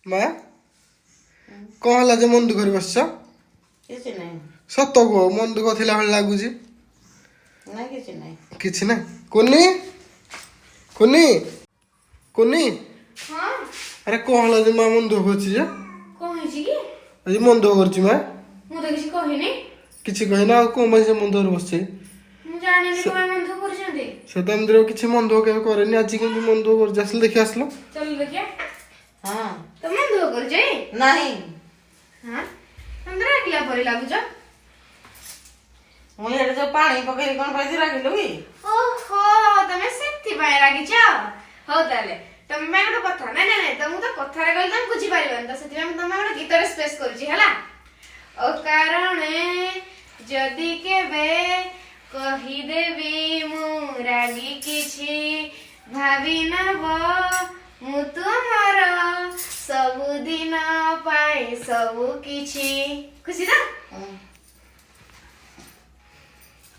माँ कौन हला जे मन दुख कर बसछ କିଛି ନାହିଁ सत को मन दुख थिला भल लागुची ନାଇଁ କିଛି ନାହିଁ किछि ना कुनी कुनी कुनी हाँ अरे कौन हला जे माँ मन दुख होची जे कौन है जी की अजी मन दुख करची माँ मु तो किसी कहिनी किछि कहिना आ कोन बजे मन दुख बसछ मु जाने नहीं कोई मन दुख करछंती से तो मंदिर किछि मन दुख केबे करेनी आज केमती मन दुख कर जासले देखि आसलो चल देखिए ହଁ तो मन दुख कर जाई ନାହିଁ हाँ अंदर अगला परी लागु छ ମୁଁ ଏଠି ଯୋଉ ପାଣି ପକେଇଲି କଣ ପାଇଁ ରାଗିଲୁ କି ओहो तमे सेति बाय रागी छ हो ताले तमे गोटे कथा नै नै नै तमु तो कथा रे गल तम बुझी पारिबन तो सेति हम तमे गोटे गीत रे स्पेस करछि हला ओ कारणे जदी केबे कहि देबी मु रागी किछि भाबी नब मु तुमर सब दिन पाए सब किछि खुशी ना